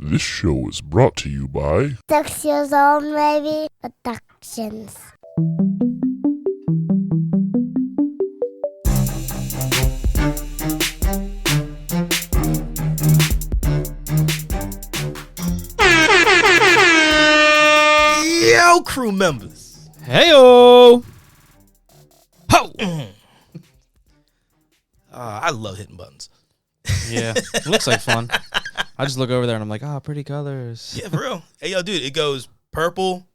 This show is brought to you by 6 years old, maybe. Productions. Yo, crew members. Heyo! Ho! I love hitting buttons. Yeah, it looks like fun. I just look over there and I'm like, pretty colors. Yeah, for real. Hey, yo, dude, it goes purple,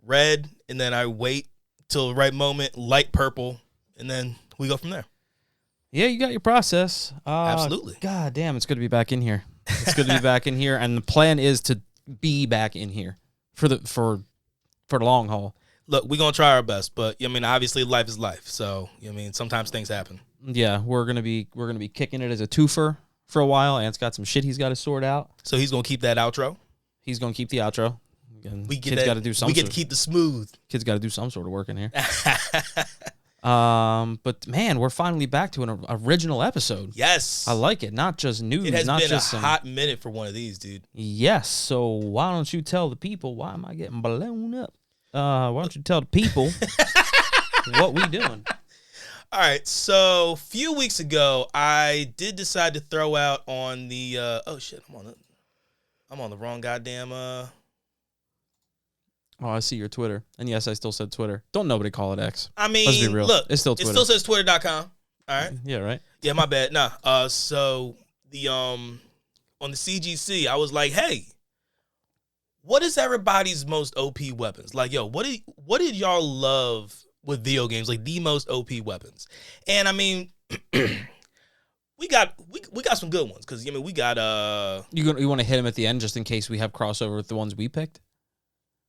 red, and then I wait till the right moment, light purple, and then we go from there. Yeah, you got your process. Absolutely. God damn, it's good to be back in here. It's good to be back in here, and the plan is to be back in here for the long haul. Look, we're gonna try our best, but I mean, obviously, life is life. So, I mean, sometimes things happen. Yeah, we're gonna be kicking it as a twofer for a while. Ant's got some shit he's got to sort out. So he's gonna keep that outro. He's gonna keep the outro. And We kids got to do some. We get to keep the smooth. Kids got to do some sort of work in here. But man, we're finally back to an original episode. Yes, I like it. Not just news. It has not been just a hot minute for one of these, dude. Yes. So why don't you tell the people? Why am I getting blown up? Why don't you tell the people what we doing? All right. So a few weeks ago, I did decide to throw out on the. Oh shit! I'm on the wrong goddamn. Oh, I see your Twitter. And yes, I still said Twitter. Don't nobody call it X. I mean, let's be real. Look, it's still Twitter. It still says twitter.com. All right. Yeah, right. Yeah, my bad. Nah. So the on the CGC, I was like, hey, what is everybody's most OP weapons? Like, yo, what did y'all love with video games? Like the most OP weapons? And I mean, we got some good ones because I mean we got You want to hit them at the end just in case we have crossover with the ones we picked?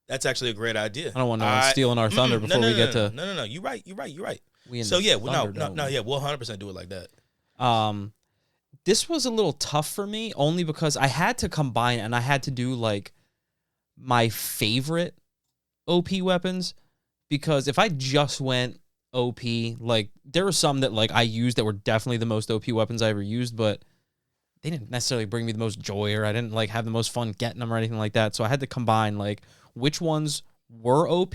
That's actually a great idea. I don't want no one stealing our thunder before we get to. No. You're right. So Yeah, we'll 100% do it like that. This was a little tough for me only because I had to combine and I had to do like my favorite OP weapons, because if I just went OP, like there were some that like I used that were definitely the most OP weapons I ever used, but they didn't necessarily bring me the most joy, or I didn't like have the most fun getting them or anything like that. So I had to combine like which ones were OP,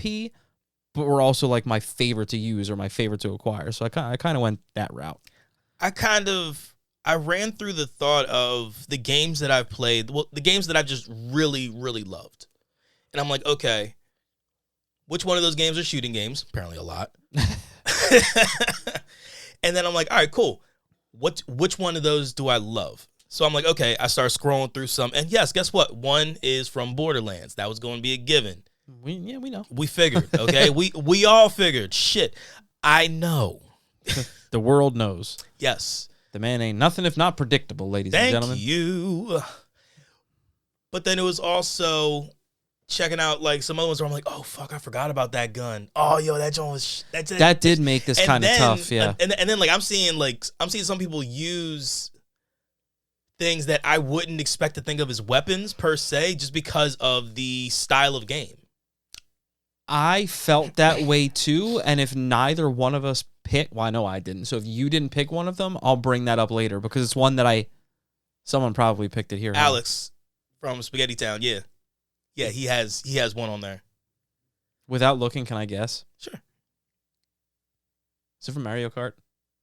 but were also like my favorite to use or my favorite to acquire. So I kind of went that route. I ran through the thought of the games that I've played, well, the games that I've just really, really loved. And I'm like, okay, which one of those games are shooting games? Apparently a lot. And then I'm like, all right, cool. Which one of those do I love? So I'm like, okay, I start scrolling through some. And yes, guess what? One is from Borderlands. That was going to be a given. We know. We figured, okay? we all figured. Shit, I know. The world knows. Yes. The man ain't nothing if not predictable, ladies and gentlemen. Thank you. But then it was also checking out like some other ones where I'm like, oh fuck, I forgot about that gun. Oh yo, that joint was that did make this kind of tough, yeah. And then like I'm seeing some people use things that I wouldn't expect to think of as weapons per se, just because of the style of game. I felt that way too, and if neither one of us picked, well, I know I didn't. So if you didn't pick one of them, I'll bring that up later because it's one that someone probably picked it here. Alex from Spaghetti Town, yeah, he has one on there. Without looking, can I guess? Sure. Is it from Mario Kart?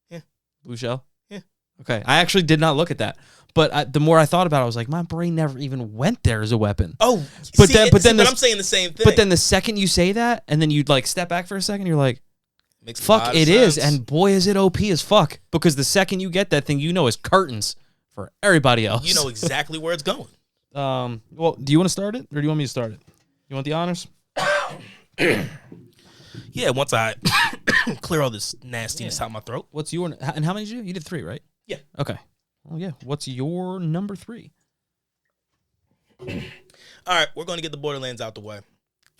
Yeah. Blue Shell? Yeah. Okay, I actually did not look at that, but the more I thought about it, I was like, my brain never even went there as a weapon. Oh, but I'm saying the same thing. But then the second you say that, and then you like step back for a second, you're like, makes fuck, it is, and boy, is it OP as fuck. Because the second you get that thing, you know it's curtains for everybody else. You know exactly where it's going. Well, do you want to start it, or do you want me to start it? You want the honors? Yeah, once I clear all this nastiness out of my throat. What's your, and how many did you do? You did 3, right? Yeah. Okay. Well, yeah. What's your number 3? All right, we're going to get the Borderlands out the way.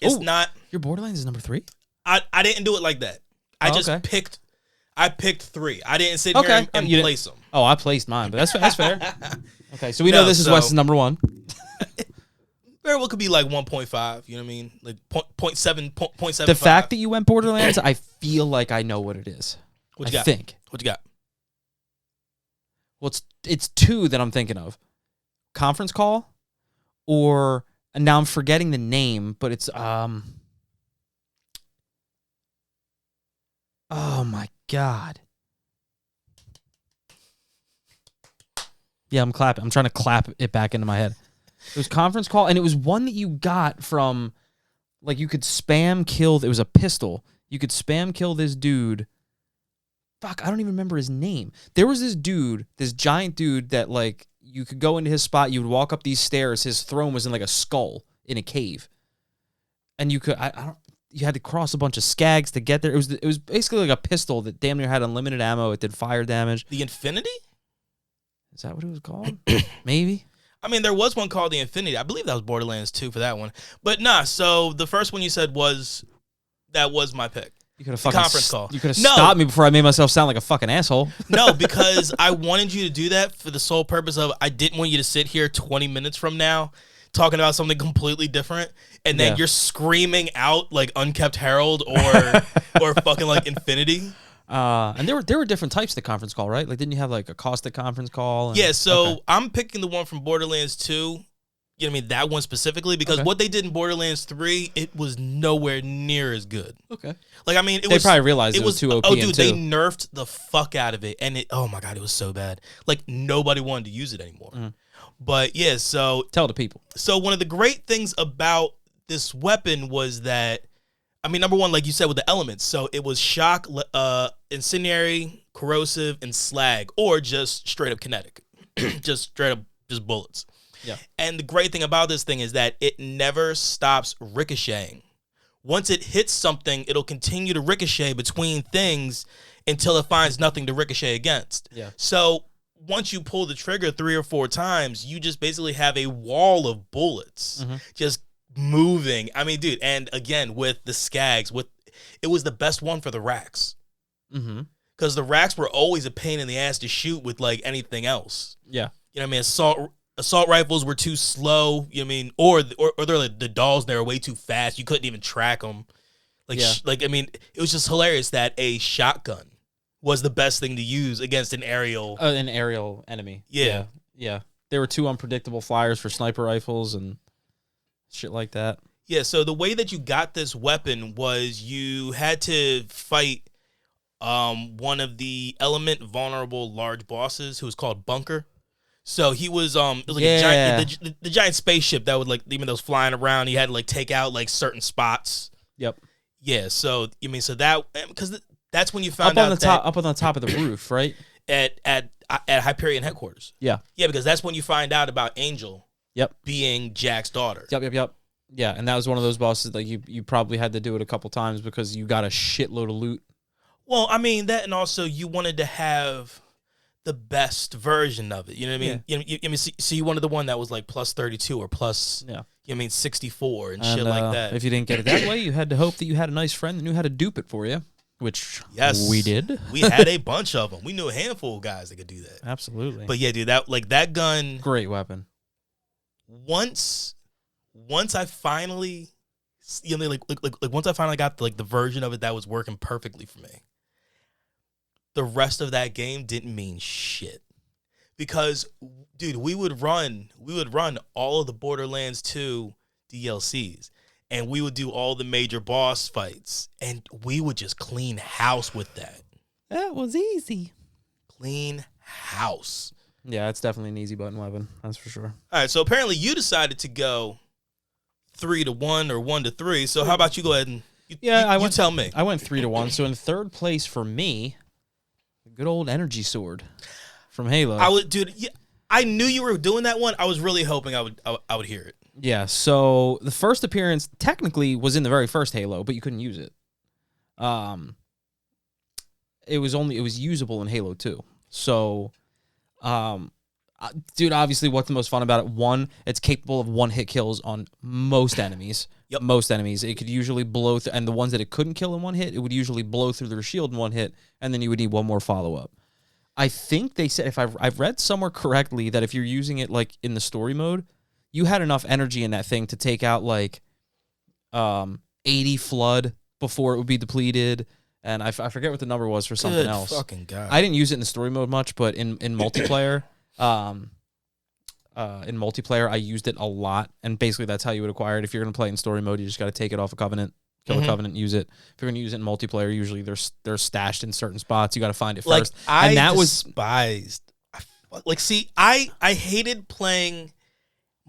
It's not... Your Borderlands is number 3? I didn't do it like that. I picked 3. I didn't sit here and place them. Oh, I placed mine, but that's fair. Okay, so we know this is Wes's number 1. Very well could be like 1.5, you know what I mean? Like 0.7. The fact that you went Borderlands, I feel like I know what it is. What you got? What you got? Well, it's 2 that I'm thinking of. Conference Call or and now I'm forgetting the name, but it's oh my god. Yeah, I'm clapping. I'm trying to clap it back into my head. It was conference call, and it was one that you got from, like, you could spam kill. It was a pistol. You could spam kill this dude. Fuck, I don't even remember his name. There was this dude, this giant dude that, like, you could go into his spot. You would walk up these stairs. His throne was in, like, a skull in a cave, and you could you had to cross a bunch of skags to get there. It was basically like a pistol that damn near had unlimited ammo. It did fire damage. The Infinity? Is that what it was called? Maybe. I mean, there was one called the Infinity. I believe that was Borderlands 2 for that one. But nah, so the first one you said was my pick. You could have fucking conference call. You could have stopped me before I made myself sound like a fucking asshole. No, because I wanted you to do that for the sole purpose of I didn't want you to sit here 20 minutes from now talking about something completely different, and then you're screaming out like Unkept Herald or fucking like Infinity. And there were different types of the conference call, right? Like, didn't you have like a caustic conference call? Yeah, so I'm picking the one from Borderlands 2. You know what I mean? That one specifically, because what they did in Borderlands 3, it was nowhere near as good. Okay. Like, I mean, they probably realized it was too OP. Oh, dude, they nerfed the fuck out of it. And oh my God, it was so bad. Like, nobody wanted to use it anymore. Mm-hmm. But yeah, so. Tell the people. So, one of the great things about this weapon was that, I mean, number one, like you said, with the elements. So, it was shock, incendiary, corrosive, and slag, or just straight up kinetic. Just straight up, just bullets. Yeah. And the great thing about this thing is that it never stops ricocheting. Once it hits something, it'll continue to ricochet between things until it finds nothing to ricochet against. Yeah. So once you pull the trigger 3 or 4 times, you just basically have a wall of bullets just moving. I mean, dude, and again, with the skags, it was the best one for the racks. Mm-hmm. Because the racks were always a pain in the ass to shoot with, like, anything else. Yeah. You know what I mean? Assault rifles were too slow, you know what I mean? Or they're like the dolls, they were way too fast. You couldn't even track them. Like, I mean, it was just hilarious that a shotgun was the best thing to use against an aerial enemy. Yeah. Yeah. They were too unpredictable flyers for sniper rifles and shit like that. Yeah, so the way that you got this weapon was you had to fight one of the element vulnerable large bosses who was called Bunker. So he was it was like a giant, the giant spaceship that would, like, even though it was flying around, he had to, like, take out, like, certain spots. Yep. Yeah. So I mean, so that, because that's when you found out up on the top of the roof, right? At Hyperion headquarters. Yeah. Yeah, because that's when you find out about Angel. Yep. Being Jack's daughter. Yep. Yeah, and that was one of those bosses that you probably had to do it a couple times because you got a shitload of loot. Well, I mean that, and also you wanted to have the best version of it. You know what I mean? Yeah. You mean, so you wanted the one that was like plus 32 or plus, you know what I mean, 64 and shit like that. If you didn't get it that way, you had to hope that you had a nice friend that knew how to dupe it for you, which we did. We had a bunch of them. We knew a handful of guys that could do that. Absolutely. But yeah, dude, that gun. Great weapon. Once I finally, you know, like once I finally got the version of it that was working perfectly for me, the rest of that game didn't mean shit. Because, dude, we would run all of the Borderlands 2 DLCs, and we would do all the major boss fights, and we would just clean house with that. That was easy. Clean house. Yeah, it's definitely an easy button weapon. That's for sure. All right, so apparently you decided to go 3-1 or 1-3. So how about you go ahead and you tell me. I went 3-1. So in third place for me, the good old energy sword from Halo. I knew you were doing that one. I was really hoping I would hear it. Yeah. So the first appearance technically was in the very first Halo, but you couldn't use it. It was usable in Halo 2. So, dude, obviously, what's the most fun about it? One, it's capable of one-hit kills on most enemies. Yep. Most enemies. It could usually blow through, and the ones that it couldn't kill in one hit, it would usually blow through their shield in one hit, and then you would need one more follow-up. I think they said, if I've read somewhere correctly, that if you're using it like in the story mode, you had enough energy in that thing to take out like 80 flood before it would be depleted. And I forget what the number was for something else. Fucking God. I didn't use it in the story mode much, but in multiplayer, in multiplayer. I used it a lot, and basically that's how you would acquire it. If you're going to play in story mode, you just got to take it off a Covenant, kill a Covenant, use it. If you're going to use it in multiplayer, usually they're stashed in certain spots. You got to find it first. And that despised. I hated playing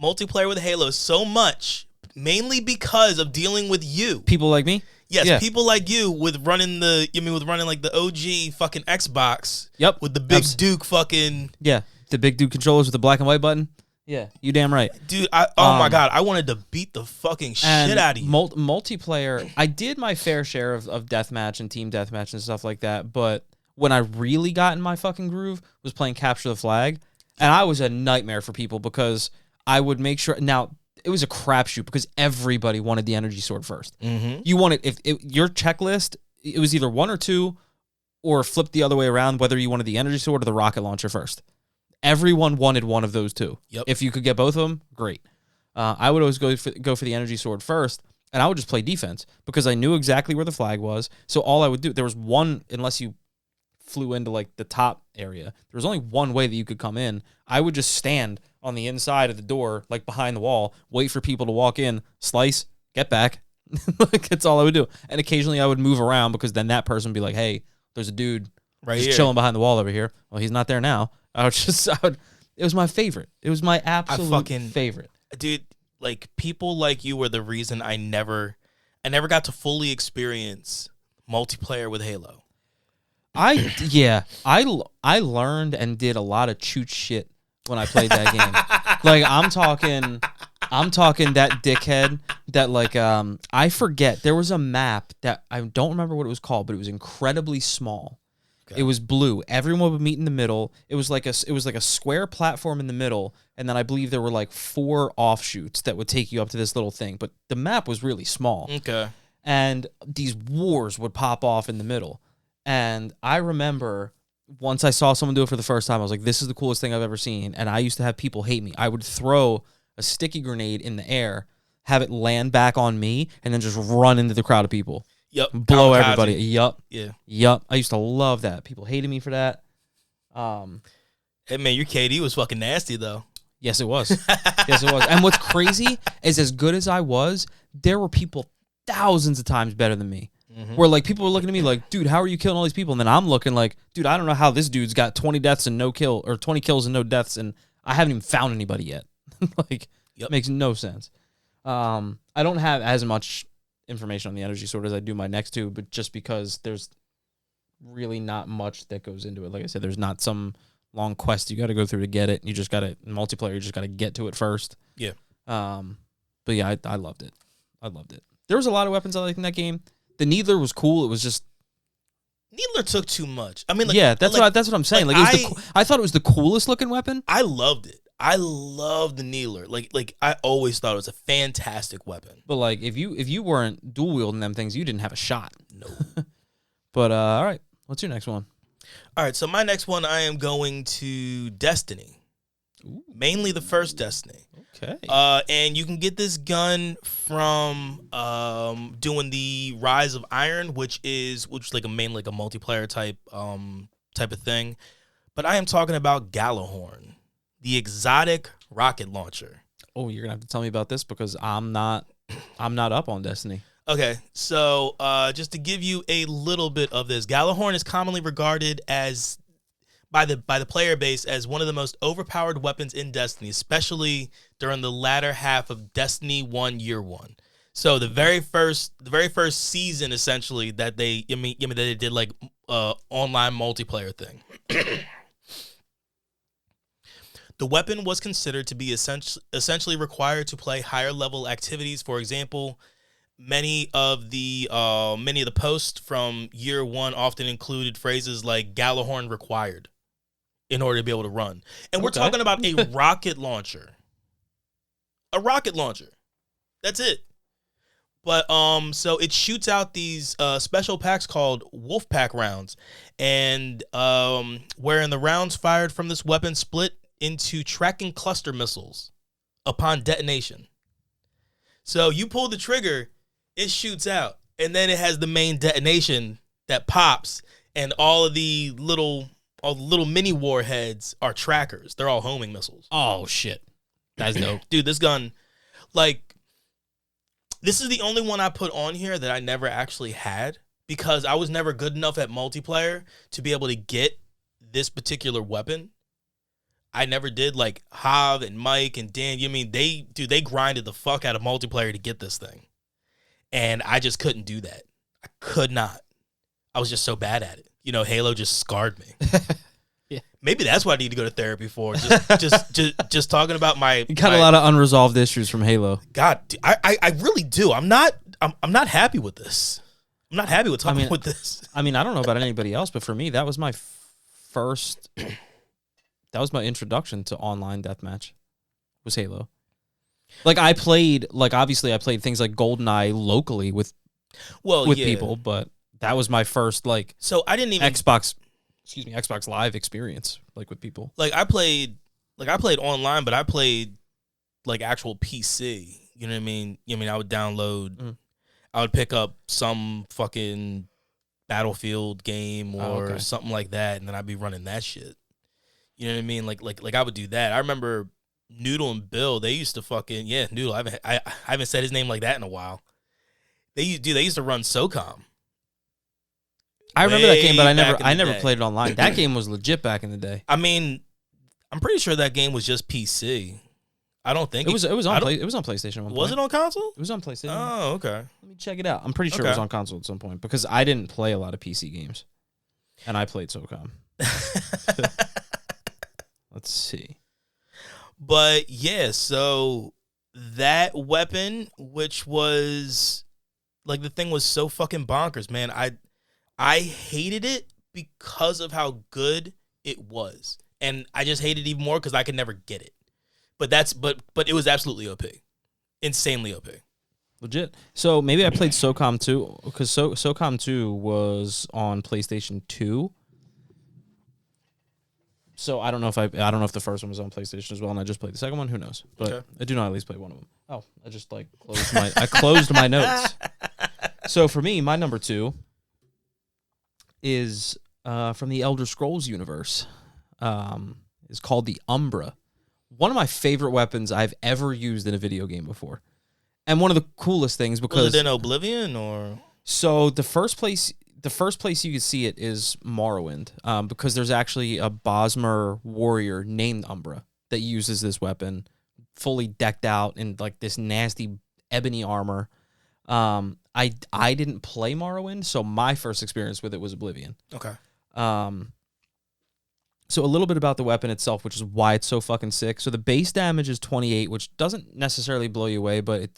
multiplayer with Halo so much, mainly because of dealing with you. People like me? Yes, people like you with running like the OG fucking Xbox. Yep. With the big Duke fucking. Yeah, the big Duke controllers with the black and white button. Yeah, you damn right. Dude, oh my God, I wanted to beat the fucking shit out of you. Multiplayer, I did my fair share of deathmatch and team deathmatch and stuff like that, but when I really got in my fucking groove was playing Capture the Flag, and I was a nightmare for people because I would make sure. Now, it was a crapshoot because everybody wanted the energy sword first. Mm-hmm. You wanted, if your checklist, it was either 1 or 2 or flip the other way around, whether you wanted the energy sword or the rocket launcher first. Everyone wanted one of those two. Yep. If you could get both of them, great. I would always go for the energy sword first, and I would just play defense because I knew exactly where the flag was. So all I would do, there was one, unless you flew into like the top area, there was only one way that you could come in. I would just stand on the inside of the door, like behind the wall, wait for people to walk in, slice, get back. Like, that's all I would do. And occasionally I would move around because then that person would be like, hey, there's a dude just chilling behind the wall over here. Well, he's not there now. It was my favorite. It was my absolute favorite. Dude, like, people like you were the reason I never got to fully experience multiplayer with Halo. I learned and did a lot of choot shit when I played that game. Like, I'm talking that dickhead that, like, I forget, there was a map that I don't remember what it was called, but it was incredibly small. Okay. It was blue. Everyone would meet in the middle. It was like a square platform in the middle, and then I believe there were like 4 offshoots that would take you up to this little thing. But the map was really small. Okay. And these wars would pop off in the middle. And I remember once I saw someone do it for the first time, I was like, this is the coolest thing I've ever seen. And I used to have people hate me. I would throw a sticky grenade in the air, have it land back on me, and then just run into the crowd of people. Yep. Blow everybody. Yup. Yeah. Yup. I used to love that. People hated me for that. Hey, man, your KD was fucking nasty, though. Yes, it was. Yes, it was. And what's crazy is, as good as I was, there were people thousands of times better than me. Mm-hmm. Where, like, people were looking at me like, dude, how are you killing all these people? And then I'm looking like, dude, I don't know how this dude's got 20 deaths and no kill, or 20 kills and no deaths, and I haven't even found anybody yet. Like, makes no sense. I don't have as much information on the energy sword as I do my next two, but just because there's really not much that goes into it. Like I said, there's not some long quest you got to go through to get it. You just got to, in multiplayer, you just got to get to it first. Yeah. But yeah, I loved it. I loved it. There was a lot of weapons I liked in that game. The Needler was cool. It was just, Needler took too much. I mean, like, yeah, that's what I'm saying. Like, I thought it was the coolest looking weapon. I loved it. I love the Needler. Like I always thought it was a fantastic weapon. But like, if you weren't dual wielding them things, you didn't have a shot. No. But all right, what's your next one? All right, so my next one, I am going to Destiny. Ooh. Mainly the first Destiny. Okay. And you can get this gun from doing the Rise of Iron, which is like a multiplayer type of thing. But I am talking about Gallahorn, the exotic rocket launcher. Oh, you're gonna have to tell me about this because I'm not up on Destiny. Okay, so just to give you a little bit of this, Gallahorn is commonly regarded as by the player base as one of the most overpowered weapons in Destiny, especially during the latter half of Destiny 1 Year 1. So the very first season, essentially, that they did like online multiplayer thing. The weapon was considered to be essentially required to play higher level activities. For example, many of the posts from Year 1 often included phrases like "Gallahorn required" in order to be able to run. And we're talking about a rocket launcher. A rocket launcher. That's it. But so it shoots out these special packs called Wolf Pack rounds, and wherein the rounds fired from this weapon split into tracking cluster missiles upon detonation. So you pull the trigger, it shoots out, and then it has the main detonation that pops, and all the little mini warheads are trackers. They're all homing missiles. Oh shit. That's dope. Dude, this gun, like, this is the only one I put on here that I never actually had because I was never good enough at multiplayer to be able to get this particular weapon. I never did. Like, Hav and Mike and Dan, you mean, they grinded the fuck out of multiplayer to get this thing. And I just couldn't do that. I could not. I was just so bad at it. You know, Halo just scarred me. Yeah. Maybe that's what I need to go to therapy for. Just talking about my. You got a lot of unresolved issues from Halo. God, I really do. I'm not happy with this. I'm not happy with talking with this. I mean, I don't know about anybody else, but for me, that was my first. That was my introduction to online deathmatch. Was Halo. Like obviously I played things like GoldenEye locally with people, but that was my first So I didn't even Xbox Live experience with people. I played online, but I played actual PC. You know what I mean? I would download, I would pick up some fucking Battlefield game or something like that, and then I'd be running that shit. You know what I mean? Like I would do that. I remember Noodle and Bill, they used to fucking Noodle. I haven't said his name like that in a while. They used to run SOCOM. I remember that game, but I never played it online. That game was legit back in the day. I mean, I'm pretty sure that game was just PC. I don't think it was on PlayStation at one point. Was it on console? It was on PlayStation. Oh, okay. Let me check it out. I'm pretty sure it was on console at some point because I didn't play a lot of PC games, and I played SOCOM. Let's see. But yeah, so that weapon, which was the thing was so fucking bonkers, man. I hated it because of how good it was. And I just hated it even more because I could never get it. But it was absolutely OP. Insanely OP. Legit. So maybe I played SOCOM 2 because SOCOM 2 was on PlayStation 2. So I don't know if the first one was on PlayStation as well, and I just played the second one. Who knows? But I do not at least play one of them. Oh, I just closed my notes. So for me, my number 2 is from the Elder Scrolls universe. It's called the Umbra. One of my favorite weapons I've ever used in a video game before, and one of the coolest things because was it in Oblivion or so the first place you can see it is Morrowind, because there's actually a Bosmer warrior named Umbra that uses this weapon, fully decked out in this nasty ebony armor. I didn't play Morrowind, so my first experience with it was Oblivion. Okay. So a little bit about the weapon itself, which is why it's so fucking sick. So the base damage is 28, which doesn't necessarily blow you away, but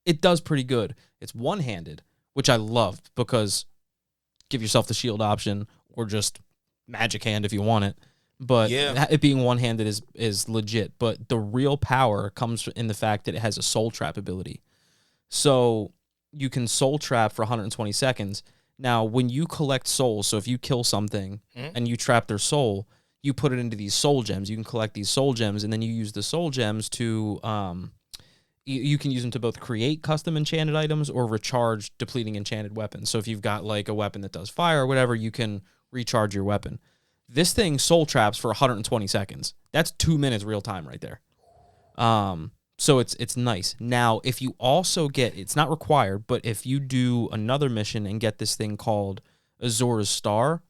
it does pretty good. It's one-handed, which I love because give yourself the shield option or just magic hand if you want it. But it being one-handed is legit. But the real power comes in the fact that it has a soul trap ability. So you can soul trap for 120 seconds. Now, when you collect souls, so if you kill something and you trap their soul, you put it into these soul gems. You can collect these soul gems, and then you use the soul gems to you can use them to both create custom enchanted items or recharge depleting enchanted weapons. So if you've got a weapon that does fire or whatever, you can recharge your weapon. This thing soul traps for 120 seconds. That's 2 minutes real time right there. So it's nice. Now, if you also get, it's not required, but if you do another mission and get this thing called Azura's Star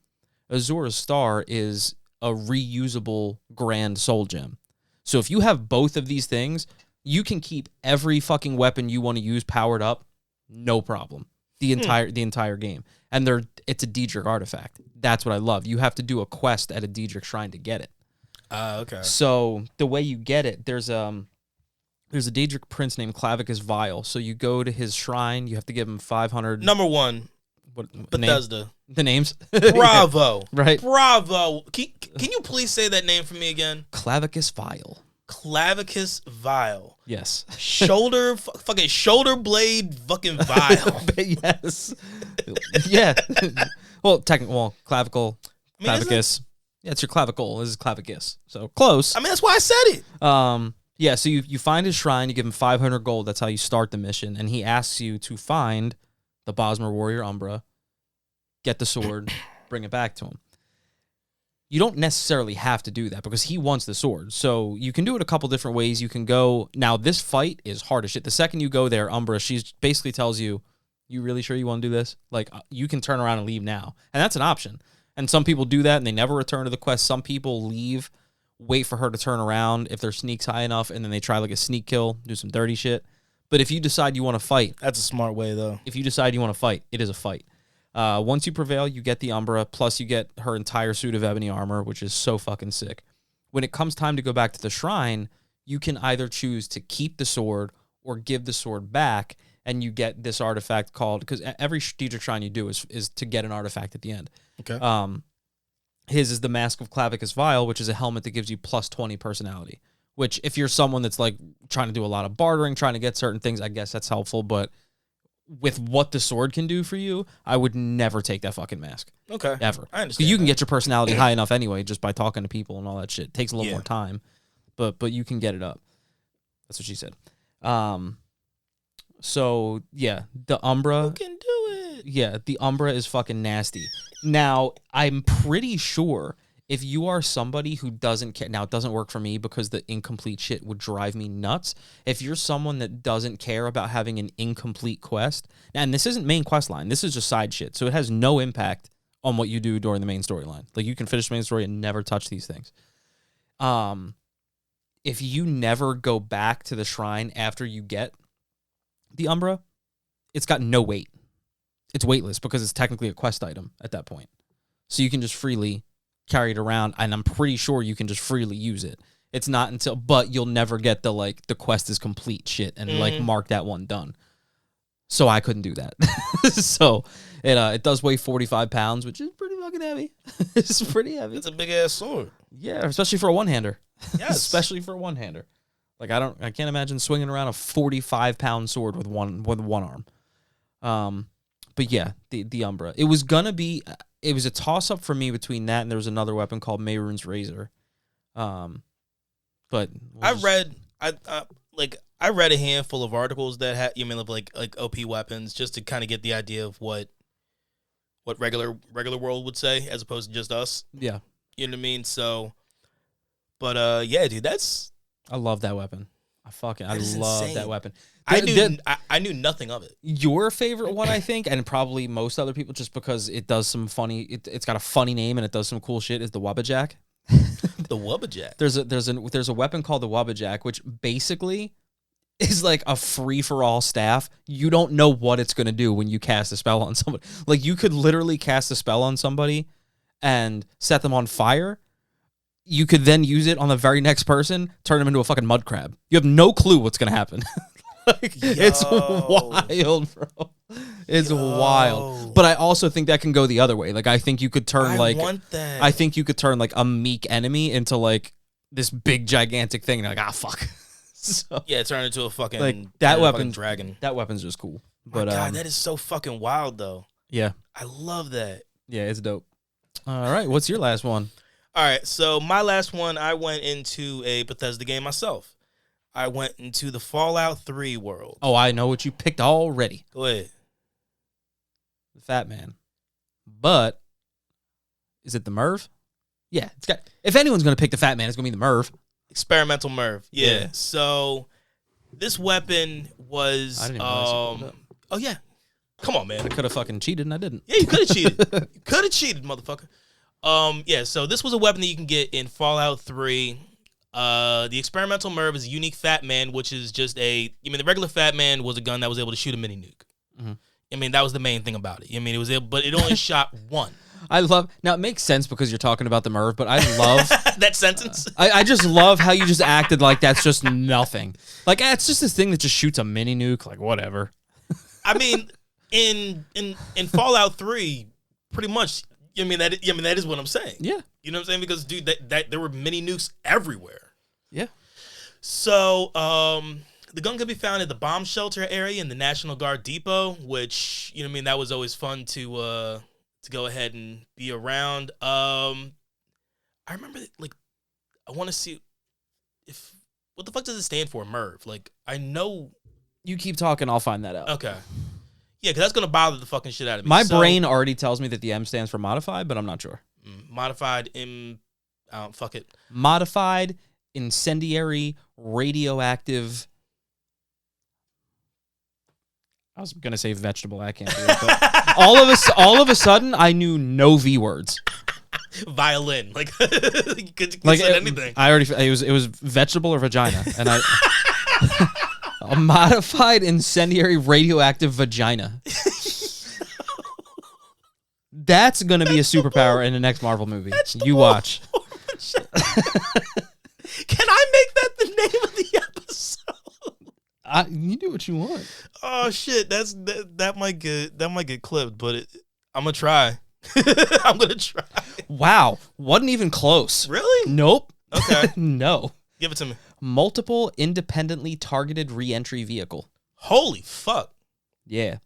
is a reusable grand soul gem. So if you have both of these things, you can keep every fucking weapon you want to use powered up, no problem. The entire game. And it's a Daedric artifact. That's what I love. You have to do a quest at a Daedric shrine to get it. Okay. So the way you get it, there's a Daedric prince named Clavicus Vile. So you go to his shrine. You have to give him 500. Number 1, Bethesda. The names? Bravo. Yeah, right. Bravo. Can you please say that name for me again? Clavicus Vile. Clavicus Vile. Yes. Fucking shoulder blade fucking Vile. Yes. Yeah. Clavicle. Clavicus. Yeah, it's your clavicle. This is clavicus. So close. I mean, that's why I said it. Yeah, so you find his shrine, you give him 500 gold, that's how you start the mission, and he asks you to find the Bosmer warrior Umbra, get the sword, bring it back to him. you don't necessarily have to do that because he wants the sword. So you can do it a couple different ways. You can go, now this fight is hard as shit. The second you go there, Umbra, she basically tells you, you really sure you want to do this? Like, you can turn around and leave now. And that's an option. And some people do that and they never return to the quest. Some people leave, wait for her to turn around if their sneak's high enough, and then they try like a sneak kill, do some dirty shit. But if you decide you want to fight. That's a smart way, though. If you decide you want to fight, it is a fight. Once you prevail, you get the Umbra, plus you get her entire suit of ebony armor, which is so fucking sick. When it comes time to go back to the shrine, you can either choose to keep the sword or give the sword back, and you get this artifact called, because every strategic shrine you do is to get an artifact at the end. Okay. His is the Mask of Clavicus Vial, which is a helmet that gives you plus 20 personality, which if you're someone that's like trying to do a lot of bartering, trying to get certain things, I guess that's helpful, but with what the sword can do for you, I would never take that fucking mask. Okay. Ever. I understand. You can get your personality high enough anyway just by talking to people and all that shit. It takes a little more time, but you can get it up. That's what she said. So, yeah, the Umbra. You can do it. Yeah, the Umbra is fucking nasty. Now, I'm pretty sure if you are somebody who doesn't care, now it doesn't work for me because the incomplete shit would drive me nuts. If you're someone that doesn't care about having an incomplete quest, and this isn't main quest line, this is just side shit, so it has no impact on what you do during the main storyline. Like, you can finish the main story and never touch these things. If you never go back to the shrine after you get the Umbra, it's got no weight. It's weightless because it's technically a quest item at that point. So you can just freely carry it around, and I'm pretty sure you can just freely use it. It's not until, but you'll never get the, like, the quest is complete shit and, like, mark that one done. So I couldn't do that. So it does weigh 45 pounds, which is pretty fucking heavy. It's pretty heavy. It's a big-ass sword. Yeah, especially for a one-hander. Yes. Especially for a one-hander. Like, I can't imagine swinging around a 45-pound sword with one arm. But yeah, the Umbra. It was a toss-up for me between that and there was another weapon called Mehrunes Razor. But I read a handful of articles that had of like OP weapons just to kind of get the idea of what regular world would say as opposed to just us. Yeah. You know what I mean? So, but yeah, dude, I love that weapon. I love insane. that weapon. I knew nothing of it. Your favorite one, I think, and probably most other people, just because it does some funny. It's got a funny name and it does some cool shit. Is the Wubbajack. The Wubbajack. There's a weapon called the Wubbajack, which basically is like a free for all staff. You don't know what it's gonna do when you cast a spell on somebody. Like, you could literally cast a spell on somebody and set them on fire. You could then use it on the very next person, turn them into a fucking mud crab. You have no clue what's gonna happen. It's wild, bro. It's wild. But I also think that can go the other way. Like, I think you could turn I think you could turn like a meek enemy into like this big gigantic thing. And like, fuck. So, yeah, turn into a fucking like that weapon fucking dragon. That weapon's just cool. My But God, that is so fucking wild though. Yeah. I love that. Yeah, it's dope. All right, what's your last one? All right, so my last one, I went into a Bethesda game myself. I went into the Fallout 3 world. Oh, I know what you picked already. Go ahead. The Fat Man. But is it the Merv? Yeah, it's got. If anyone's gonna pick the Fat Man, it's gonna be the Merv. Experimental Merv. Yeah. Yeah. So this weapon was I didn't realize you pulled it up. oh yeah. Come on, man. I could have fucking cheated and I didn't. Yeah, you could have cheated. You could have cheated, motherfucker. Yeah, so this was a weapon that you can get in Fallout 3. The experimental Merv is a unique Fat Man, which is just the regular Fat Man was a gun that was able to shoot a mini nuke. Mm-hmm. I mean, that was the main thing about it. I mean, it was able, but it only shot one. Now it makes sense because you're talking about the Merv, but I love that sentence. I just love how you just acted like that's just nothing. Like, it's just this thing that just shoots a mini nuke, like whatever. I mean, in Fallout 3, pretty much, that is what I'm saying. Yeah. You know what I'm saying? Because dude, that there were mini nukes everywhere. Yeah. So, the gun could be found at the bomb shelter area in the National Guard depot, which, that was always fun to go ahead and be around. I remember, I want to see what the fuck does it stand for, Merv? Like, I know. You keep talking, I'll find that out. Okay. Yeah, because that's going to bother the fucking shit out of me. My brain already tells me that the M stands for modified, but I'm not sure. Modified fuck it. Modified, incendiary, radioactive. I was gonna say vegetable. I can't do it. But all of a sudden, I knew no V words. Violin, like you could Like say anything. I already. It was vegetable or vagina, and I. A modified, incendiary, radioactive vagina. That's gonna be a superpower in the next Marvel movie. You watch. Can I make that the name of the episode? You do what you want. Oh shit, that might get clipped, but I'm gonna try. I'm gonna try. Wow, wasn't even close. Really? Nope. Okay. No. Give it to me. Multiple independently targeted re-entry vehicle. Holy fuck. Yeah.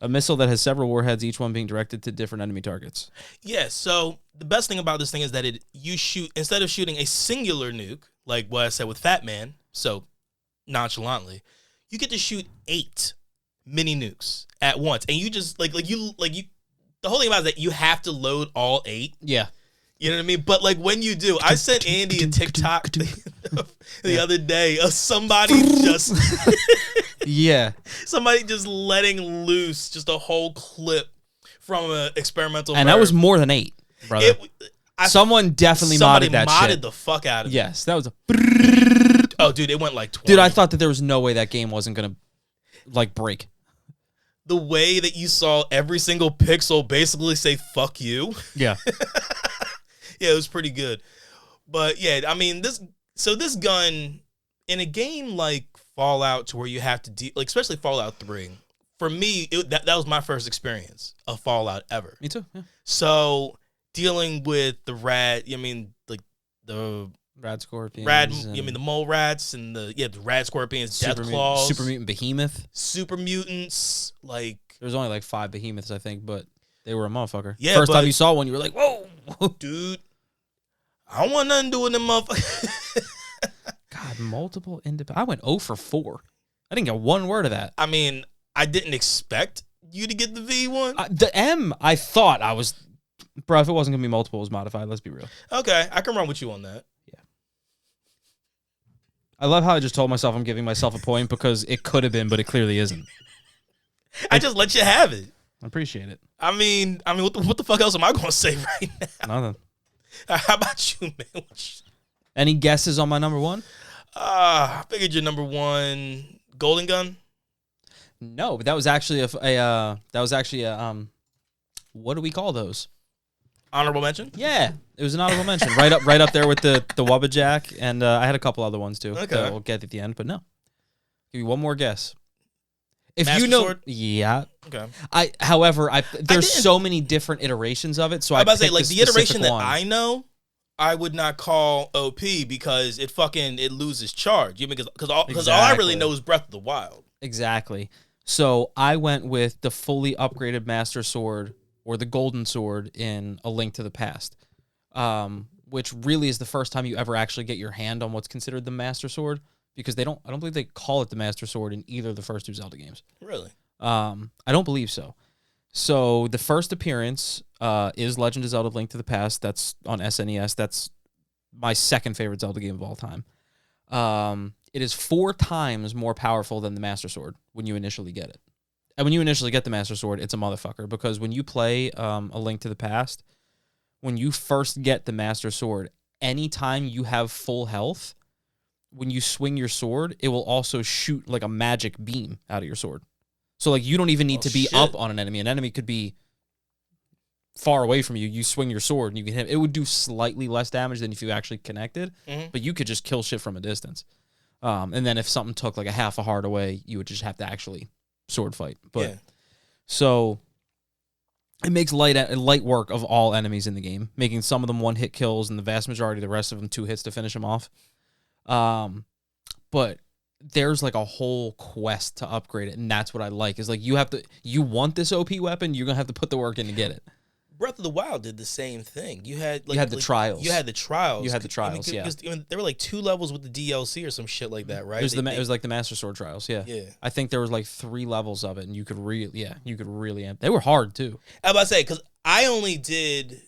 A missile that has several warheads, each one being directed to different enemy targets. Yeah, so the best thing about this thing is that you shoot, instead of shooting a singular nuke, like what I said with Fat Man, so nonchalantly, you get to shoot 8 mini nukes at once. And you just the whole thing about it is that you have to load all 8. Yeah. You know what I mean? But like when you do, I sent Andy a TikTok the other day of somebody just Yeah. somebody just letting loose just a whole clip from an experimental. And that was more than 8, brother. Someone definitely modded that shit. Somebody modded the fuck out of it. Yes, that was a... Oh, dude, it went like 20. Dude, I thought that there was no way that game wasn't going to, break. The way that you saw every single pixel basically say, fuck you. Yeah. Yeah, it was pretty good. But yeah, I mean, this gun in a game like Fallout, to where you have to especially Fallout 3, for me, that was my first experience of Fallout ever. Me too. Yeah. So dealing with the the Rad scorpions. the mole rats and the rad scorpions, death claws, super mutant behemoth, super mutants. Like there's only 5 behemoths, I think, but they were a motherfucker. Yeah, first time you saw one, you were like, whoa, dude. I don't want nothing to do with them motherfuckers. God, multiple independent. I went 0 for 4. I didn't get one word of that. I mean, I didn't expect you to get the V one. The M, I thought I was, bro. If it wasn't gonna be multiple, it was modified. Let's be real. Okay, I can run with you on that. Yeah. I love how I just told myself I'm giving myself a point because it could have been, but it clearly isn't. I just let you have it. I appreciate it. I mean, what the fuck else am I gonna say right now? Nothing. How about you, man? Any guesses on my number 1? I figured your number 1 golden gun. No, but that was actually a what do we call those? Honorable mention. Yeah, it was an honorable mention. right up there with the Wubbajack, and I had a couple other ones too. Okay, that we'll get at the end, but no. Give you one more guess. If Master you know, Sword? yeah. Okay. However, there's so many different iterations of it, so I about to say, picked like, a the iteration specific that one. I know, I would not call OP because it loses charge. You because all I really know is Breath of the Wild. Exactly. So I went with the fully upgraded Master Sword, or the Golden Sword, in A Link to the Past, which really is the first time you ever actually get your hand on what's considered the Master Sword, because I don't believe they call it the Master Sword in either of the first 2 Zelda games. Really? I don't believe so. So the first appearance is Legend of Zelda: Link to the Past. That's on SNES. That's my second favorite Zelda game of all time. It is 4 times more powerful than the Master Sword when you initially get it. And when you initially get the Master Sword, it's a motherfucker, because when you play A Link to the Past, when you first get the Master Sword, anytime you have full health, when you swing your sword, it will also shoot like a magic beam out of your sword. So like you don't even need to be up on an enemy. An enemy could be far away from you. You swing your sword and you can hit. It would do slightly less damage than if you actually connected, but you could just kill shit from a distance. And then if something took like a half a heart away, you would just have to actually sword fight. But so it makes light work of all enemies in the game, making some of them 1-hit kills and the vast majority of the rest of them 2 hits to finish them off. But there's like a whole quest to upgrade it, and that's what I like. Is like you want this OP weapon, you're gonna have to put the work in to get it. Breath of the Wild did the same thing. You had the trials. You had the trials. Yeah. There were like 2 levels with the DLC or some shit like that, right? It was like the Master Sword trials. Yeah. Yeah. I think there was like 3 levels of it, and you could really. They were hard too. I was about to say, because I only did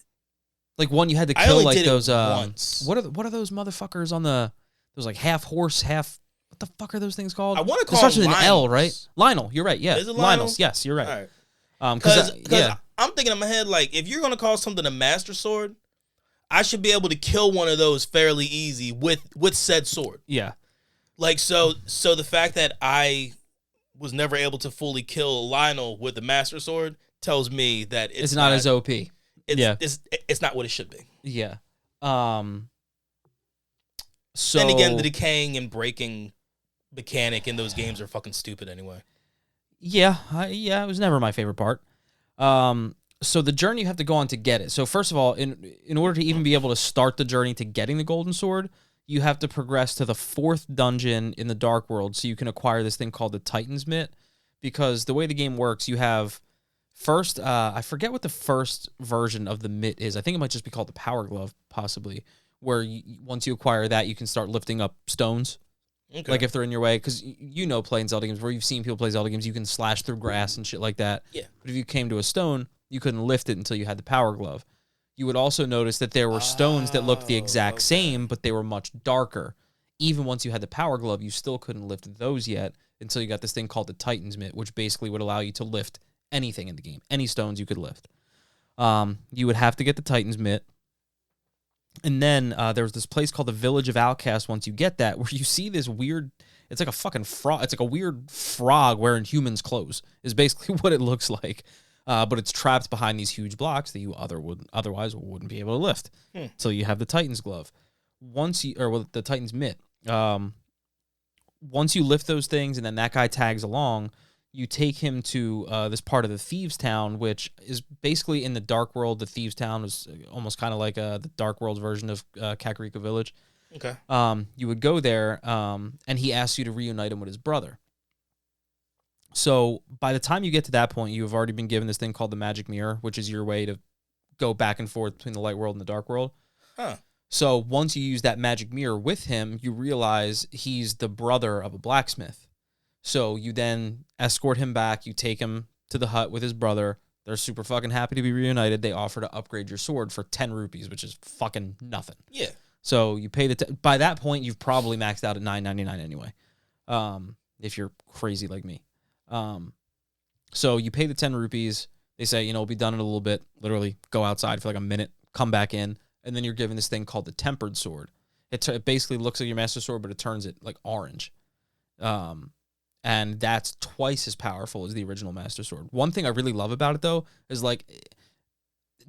Like one you had to I kill only like did it those once. what are those motherfuckers on the those like half horse, half what the fuck are those things called? I want to It call starts them with an L, Lionels. right? Lionel, you're right. Yeah. Is it Lionel? Lionels. Yes, you're right. All right. Because Because I'm thinking in my head, like, if you're gonna call something a master sword, I should be able to kill one of those fairly easy with said sword. yeah. Like, so the fact that I was never able to fully kill Lionel with the master sword tells me that It's not as OP. It's not what it should be. Yeah. So Then again, the decaying and breaking mechanic in those games are fucking stupid anyway. yeah, it was never my favorite part. So the journey you have to go on to get it. So first of all, in order to even be able to start the journey to getting the golden sword, you have to progress to the 4th dungeon in the Dark World so you can acquire this thing called the Titan's Mitt. Because the way the game works, you have first, I forget what the first version of the mitt is. I think it might just be called the Power Glove, possibly, where once you acquire that, you can start lifting up stones. Okay. Like if they're in your way, because you know playing Zelda games, where you've seen people play Zelda games, you can slash through grass and shit like that. Yeah. But if you came to a stone, you couldn't lift it until you had the Power Glove. You would also notice that there were stones that looked the exact same, but they were much darker. Even once you had the Power Glove, you still couldn't lift those yet until you got this thing called the Titan's Mitt, which basically would allow you to lift anything in the game. Any stones you could lift. You would have to get the Titan's Mitt. And then there was this place called the Village of Outcasts once you get that, where you see this weird, it's like a fucking frog. It's like a weird frog wearing human's clothes is basically what it looks like. But it's trapped behind these huge blocks that you otherwise wouldn't be able to lift. So you have the Titan's Glove. The Titan's Mitt. Once you lift those things and then that guy tags along, you take him to this part of the Thieves' Town, which is basically in the Dark World. The Thieves' Town is almost kind of like the Dark World version of Kakariko Village. Okay. You would go there, and he asks you to reunite him with his brother. So by the time you get to that point, you have already been given this thing called the Magic Mirror, which is your way to go back and forth between the Light World and the Dark World. Huh. So once you use that Magic Mirror with him, you realize he's the brother of a blacksmith. So you then escort him back. You take him to the hut with his brother. They're super fucking happy to be reunited. They offer to upgrade your sword for 10 rupees, which is fucking nothing. Yeah. So you pay by that point, you've probably maxed out at $9.99 anyway, if you're crazy like me. So you pay the 10 rupees. They say, we'll be done in a little bit. Literally go outside for like a minute, come back in, and then you're given this thing called the Tempered Sword. It basically looks like your Master Sword, but it turns it like orange. And that's twice as powerful as the original Master Sword. One thing I really love about it, though, is like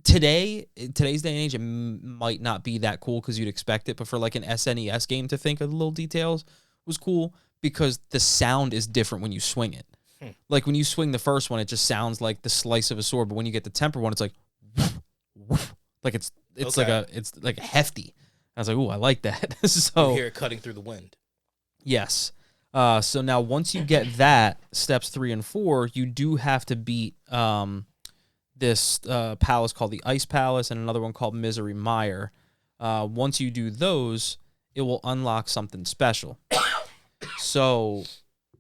today's day and age, it might not be that cool because you'd expect it, but for like an SNES game to think of the little details was cool because the sound is different when you swing it. Like when you swing the first one, it just sounds like the slice of a sword, but when you get the tempered one, it's like woof, woof. Like it's Okay. like hefty. I was like, ooh, I like that. You So hear it cutting through the wind. yes. So now once you get that, steps 3 and 4, you do have to beat this palace called the Ice Palace and another one called Misery Mire. Once you do those, it will unlock something special. So